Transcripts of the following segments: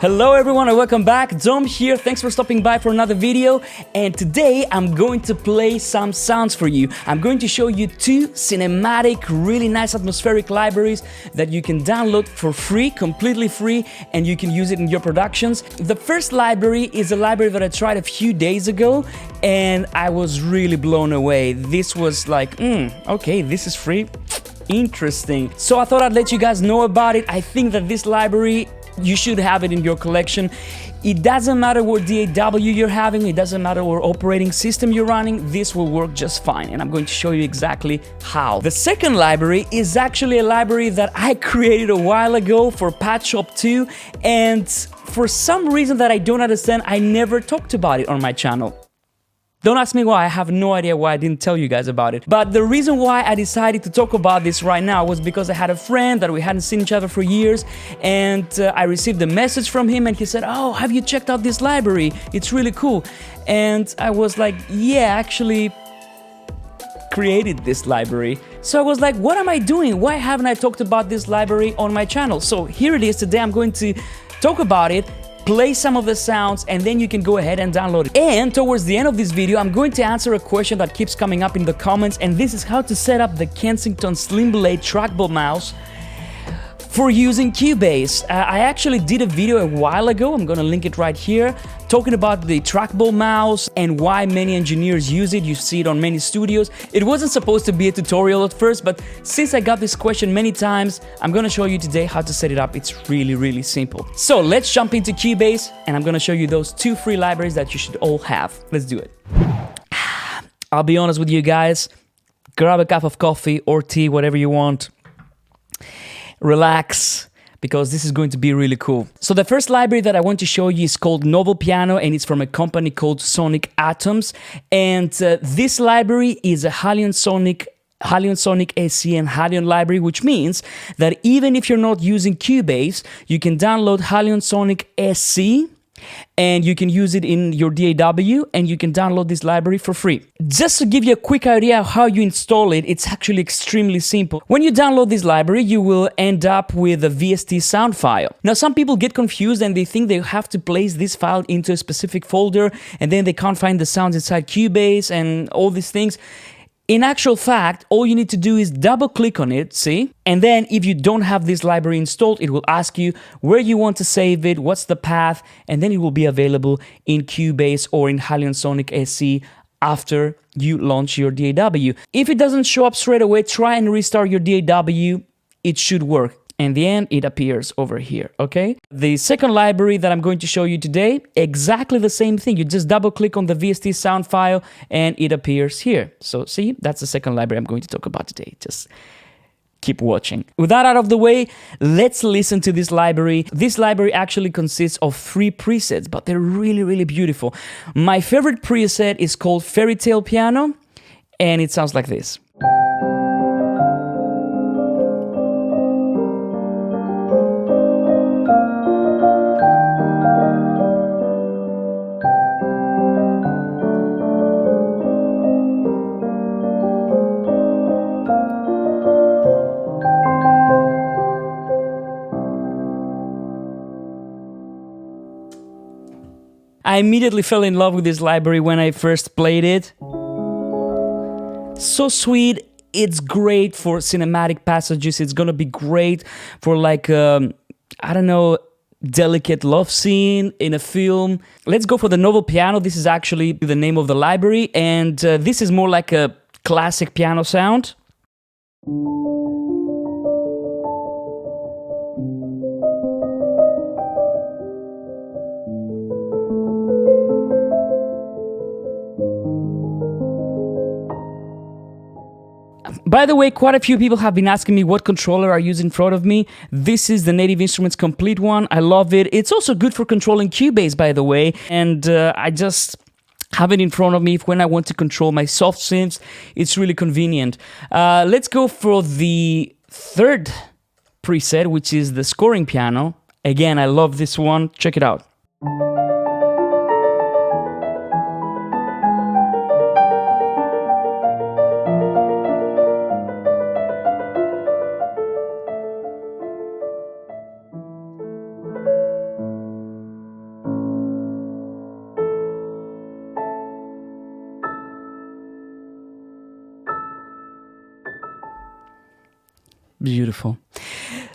Hello everyone and welcome back. Dom here, thanks for stopping by for another video. And today I'm going to play some sounds for you. I'm going to show you two cinematic, really nice atmospheric libraries that you can download for free, completely free, and you can use it in your productions. The first library is a library that I tried a few days ago and I was really blown away. This was like, okay, this is free. Interesting. So I thought I'd let you guys know about it. I think that this library, you should have it in your collection. It doesn't matter what DAW you're having, it doesn't matter what operating system you're running, this will work just fine, and I'm going to show you exactly how. The second library is actually a library that I created a while ago for Patch Shop 2, and for some reason that I don't understand, I never talked about it on my channel. Don't ask me why, I have no idea why I didn't tell you guys about it. But the reason why I decided to talk about this right now was because I had a friend that we hadn't seen each other for years, and I received a message from him and he said, "Oh, have you checked out this library? It's really cool." And I was like, yeah, actually created this library. So I was like, what am I doing? Why haven't I talked about this library on my channel? So here it is. Today I'm going to talk about it, play some of the sounds, and then you can go ahead and download it. And towards the end of this video, I'm going to answer a question that keeps coming up in the comments, and this is how to set up the Kensington Slimblade trackball mouse for using Cubase. I actually did a video a while ago, I'm gonna link it right here, talking about the trackball mouse and why many engineers use it. You see it on many studios. It wasn't supposed to be a tutorial at first, but since I got this question many times, I'm gonna show you today how to set it up. It's really simple. So let's jump into Cubase, and I'm gonna show you those two free libraries that you should all have. Let's do it. I'll be honest with you guys, grab a cup of coffee or tea, whatever you want. Relax, because this is going to be really cool. So the first library that I want to show you is called Novel Piano, and it's from a company called Sonic Atoms. And this library is a Halion Sonic SE and Halion library, which means that even if you're not using Cubase, you can download Halion Sonic SE and you can use it in your DAW, and you can download this library for free. Just to give you a quick idea of how you install it, it's actually extremely simple. When you download this library, you will end up with a VST sound file. Now, some people get confused and they think they have to place this file into a specific folder, and then they can't find the sounds inside Cubase and all these things. In actual fact, all you need to do is double click on it, see? And then if you don't have this library installed, it will ask you where you want to save it, what's the path, and then it will be available in Cubase or in Halion Sonic SE after you launch your DAW. If it doesn't show up straight away, try and restart your DAW, it should work. In the end, it appears over here, okay? The second library that I'm going to show you today, exactly the same thing. You just double click on the VST sound file and it appears here. So see, that's the second library I'm going to talk about today. Just keep watching. With that out of the way, let's listen to this library. This library actually consists of 3 presets, but they're really beautiful. My favorite preset is called Fairy Tale Piano, and it sounds like this. I immediately fell in love with this library when I first played it. So sweet, it's great for cinematic passages, it's gonna be great for like, I don't know, delicate love scene in a film. Let's go for the Novel Piano. This is actually the name of the library, and this is more like a classic piano sound. By the way, quite a few people have been asking me what controller I use in front of me. This is the Native Instruments Complete one. I love it. It's also good for controlling Cubase, by the way. And I just have it in front of me when I want to control my soft synths. It's really convenient. Let's go for the third preset, which is the Scoring Piano. Again, I love this one. Check it out. Beautiful.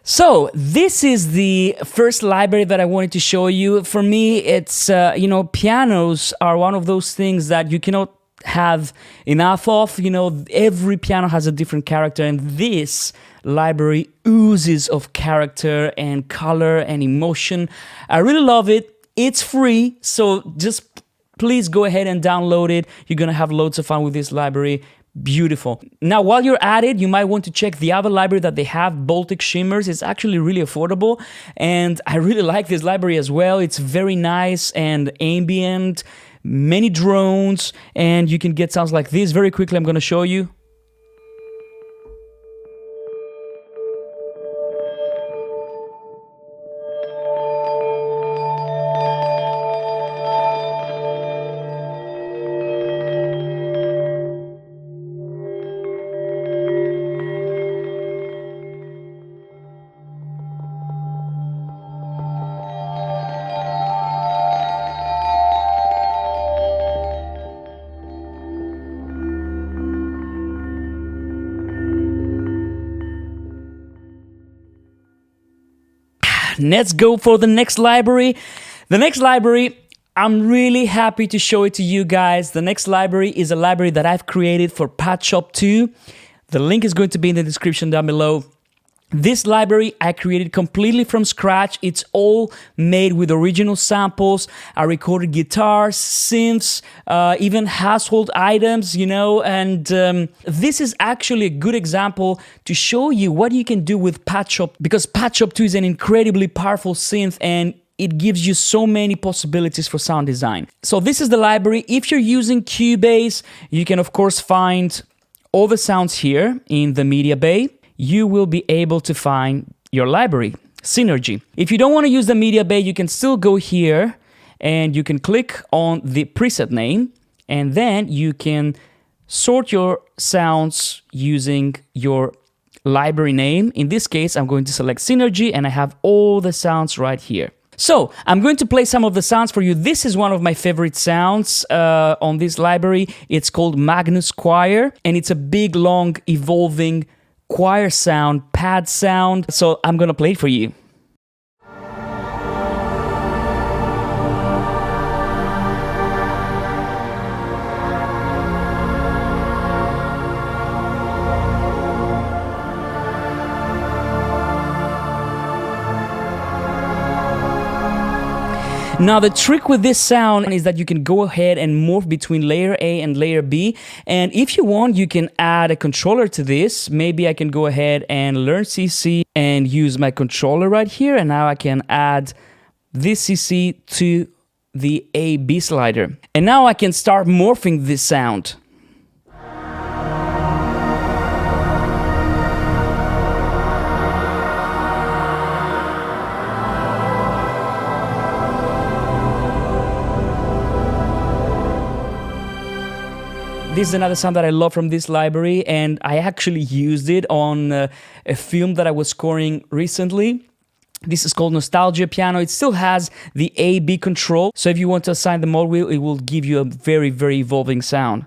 So this is the first library that I wanted to show you. For me, it's, you know, pianos are one of those things that you cannot have enough of. You know, every piano has a different character, and this library oozes of character and color and emotion. I really love it. It's free, so just please go ahead and download it. You're gonna have loads of fun with this library. Beautiful. Now, while you're at it, you might want to check the other library that they have, Baltic Shimmers. It's actually really affordable, and I really like this library as well. It's very nice and ambient, many drones, and you can get sounds like this. Very quickly, I'm going to show you. Let's go for the next library. The next library, I'm really happy to show it to you guys. The next library is a library that I've created for Pad Shop 2. The link is going to be in the description down below. This library I created completely from scratch. It's all made with original samples. I recorded guitars, synths, even household items, you know, and this is actually a good example to show you what you can do with Pad Shop, because Pad Shop 2 is an incredibly powerful synth and it gives you so many possibilities for sound design. So this is the library. If you're using Cubase, you can of course find all the sounds here in the media bay. You will be able to find your library, Cinergy. If you don't want to use the media bay, you can still go here and you can click on the preset name, and then you can sort your sounds using your library name. In this case, I'm going to select Cinergy and I have all the sounds right here. So I'm going to play some of the sounds for you. This is one of my favorite sounds on this library. It's called Magnus Choir, and it's a big, long, evolving choir sound, pad sound. So I'm gonna play it for you. Now the trick with this sound is that you can go ahead and morph between layer A and layer B, and if you want you can add a controller to this. Maybe I can go ahead and learn CC and use my controller right here, and now I can add this CC to the A-B slider. And now I can start morphing this sound. This is another sound that I love from this library, and I actually used it on a film that I was scoring recently. This is called Nostalgia Piano. It still has the A-B control, so if you want to assign the mode wheel, it will give you a very, very evolving sound.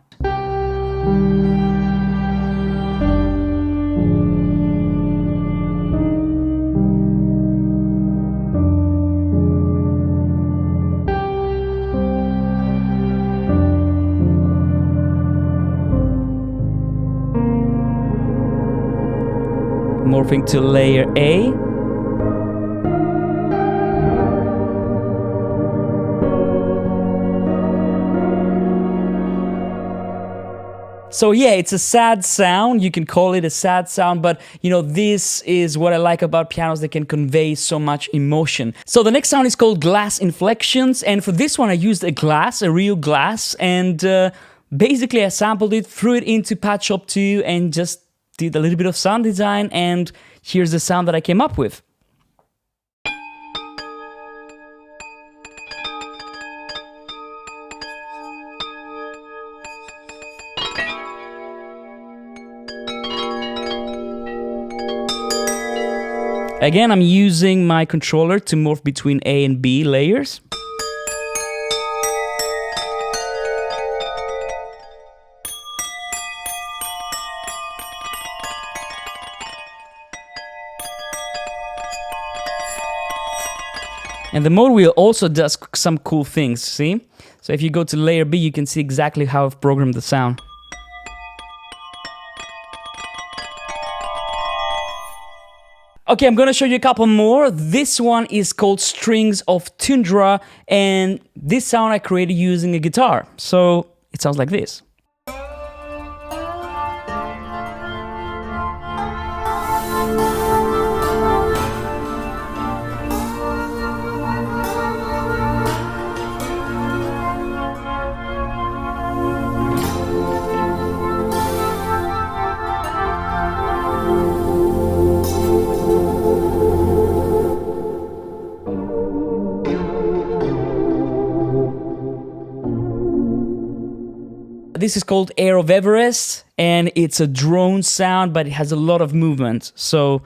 Morphing to layer A. So yeah, it's a sad sound. You can call it a sad sound, but you know, this is what I like about pianos. They can convey so much emotion. So the next sound is called Glass Inflections, and for this one I used a real glass, and basically I sampled it, threw it into Pad Shop 2 and just did a little bit of sound design, and here's the sound that I came up with. Again, I'm using my controller to morph between A and B layers. And the mode wheel also does some cool things, see? So if you go to layer B, you can see exactly how I've programmed the sound. Okay, I'm gonna show you a couple more. This one is called Strings of Tundra, and this sound I created using a guitar. So it sounds like this. This is called Air of Everest, and it's a drone sound, but it has a lot of movement. So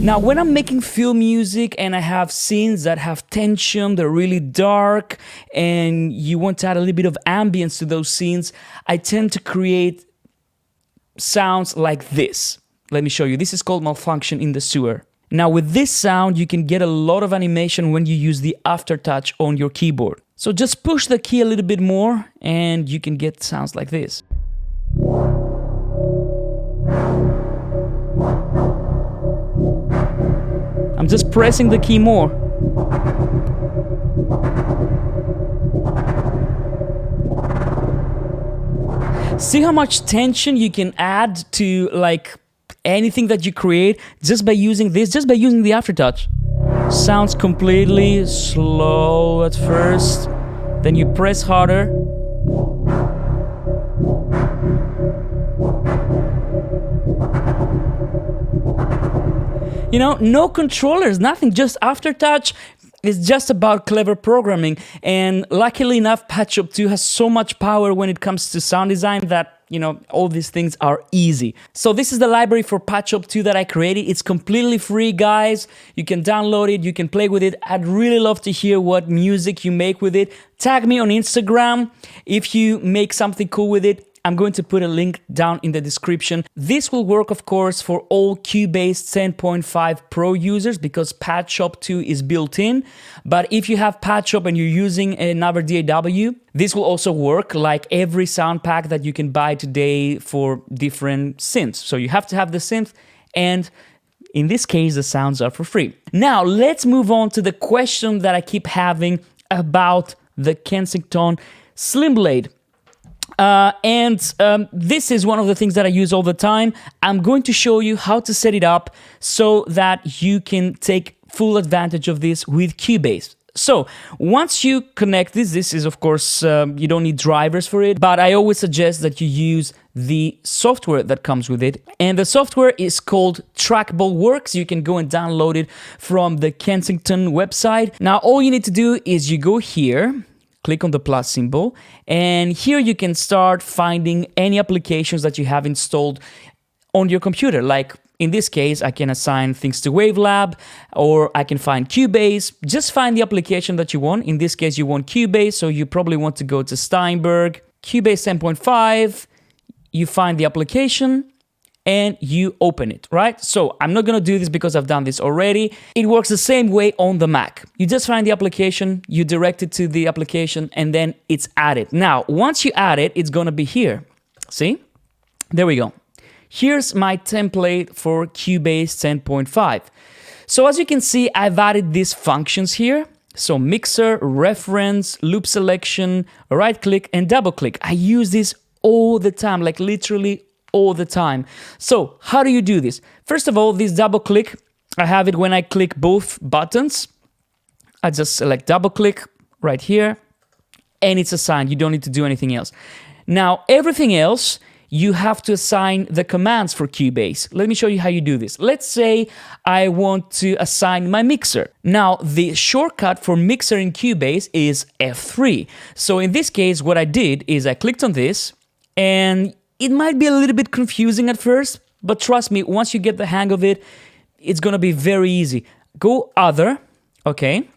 now, when I'm making film music and I have scenes that have tension, they're really dark, and you want to add a little bit of ambience to those scenes, I tend to create sounds like this. Let me show you. This is called Malfunction in the Sewer. Now, with this sound, you can get a lot of animation when you use the aftertouch on your keyboard. So just push the key a little bit more, and you can get sounds like this. I'm just pressing the key more. See how much tension you can add to like anything that you create just by using this, just by using the aftertouch. Sounds completely slow at first, then you press harder. You know, no controllers, nothing, just aftertouch. It's just about clever programming. And luckily enough, Patch Up 2 has so much power when it comes to sound design that, you know, all these things are easy. So this is the library for Patch Up 2 that I created. It's completely free, guys. You can download it, you can play with it. I'd really love to hear what music you make with it. Tag me on Instagram if you make something cool with it. I'm going to put a link down in the description. This will work, of course, for all Cubase 10.5 Pro users because Patch Up 2 is built in. But if you have Patch Up and you're using another DAW, this will also work like every sound pack that you can buy today for different synths. So you have to have the synth, and in this case, the sounds are for free. Now, let's move on to the question that I keep having about the Kensington Slimblade. This is one of the things that I use all the time. I'm going to show you how to set it up so that you can take full advantage of this with Cubase. So once you connect this is of course, you don't need drivers for it, but I always suggest that you use the software that comes with it. And the software is called Trackball Works. You can go and download it from the Kensington website. Now, all you need to do is you go here, click on the plus symbol, and here you can start finding any applications that you have installed on your computer. Like in this case, I can assign things to Wavelab, or I can find Cubase. Just find the application that you want. In this case, you want Cubase, so you probably want to go to Steinberg, Cubase 10.5, you find the application, and you open it, right? So I'm not gonna do this because I've done this already. It works the same way on the Mac. You just find the application, you direct it to the application, and then it's added. Now, once you add it, it's gonna be here. See? There we go. Here's my template for Cubase 10.5. So as you can see, I've added these functions here. So mixer, reference, loop selection, right click, and double click. I use this all the time, like literally all the time. So how do you do this? First of all, this double click, I have it when I click both buttons. I just select double click right here, and it's assigned. You don't need to do anything else. Now, everything else, you have to assign the commands for Cubase. Let me show you how you do this. Let's say I want to assign my mixer. Now, the shortcut for mixer in Cubase is F3. So in this case, what I did is I clicked on this, And it might be a little bit confusing at first, but trust me, once you get the hang of it, it's gonna be very easy. Go Other, okay?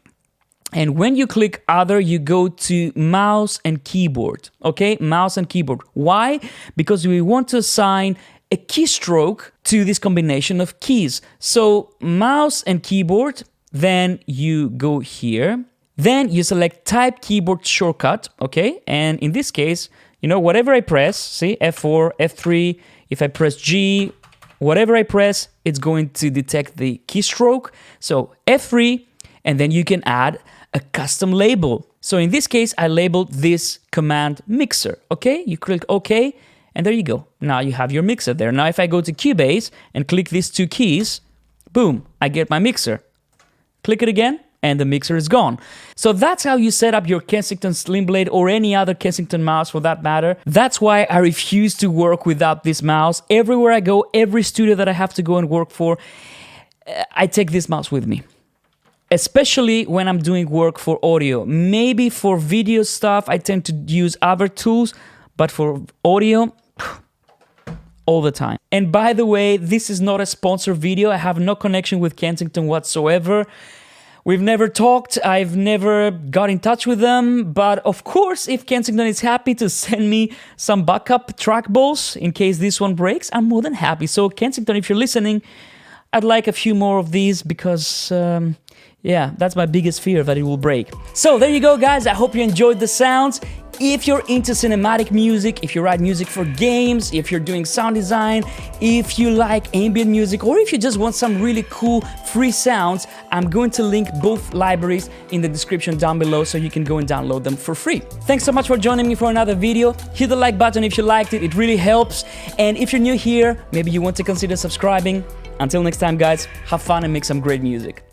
And when you click Other, you go to Mouse and Keyboard, okay? Mouse and Keyboard. Why? Because we want to assign a keystroke to this combination of keys. So Mouse and Keyboard, then you go here. Then you select Type Keyboard Shortcut, okay? And in this case, you know, whatever I press, see, F4, F3, if I press G, whatever I press, it's going to detect the keystroke. So F3, and then you can add a custom label. So in this case, I labeled this command mixer, okay? You click OK, and there you go. Now you have your mixer there. Now if I go to Cubase and click these two keys, boom, I get my mixer. Click it again, and the mixer is gone. So that's how you set up your Kensington Slimblade or any other Kensington mouse for that matter. That's why I refuse to work without this mouse. Everywhere I go, every studio that I have to go and work for, I take this mouse with me. Especially when I'm doing work for audio. Maybe for video stuff, I tend to use other tools, but for audio, all the time. And by the way, this is not a sponsored video. I have no connection with Kensington whatsoever. We've never talked, I've never got in touch with them, but of course, if Kensington is happy to send me some backup trackballs in case this one breaks, I'm more than happy. So Kensington, if you're listening, I'd like a few more of these because, yeah, that's my biggest fear, that it will break. So there you go, guys. I hope you enjoyed the sounds. If you're into cinematic music, if you write music for games, if you're doing sound design, if you like ambient music, or if you just want some really cool free sounds, I'm going to link both libraries in the description down below so you can go and download them for free. Thanks so much for joining me for another video. Hit the like button if you liked it, it really helps. And if you're new here, maybe you want to consider subscribing. Until next time, guys, have fun and make some great music.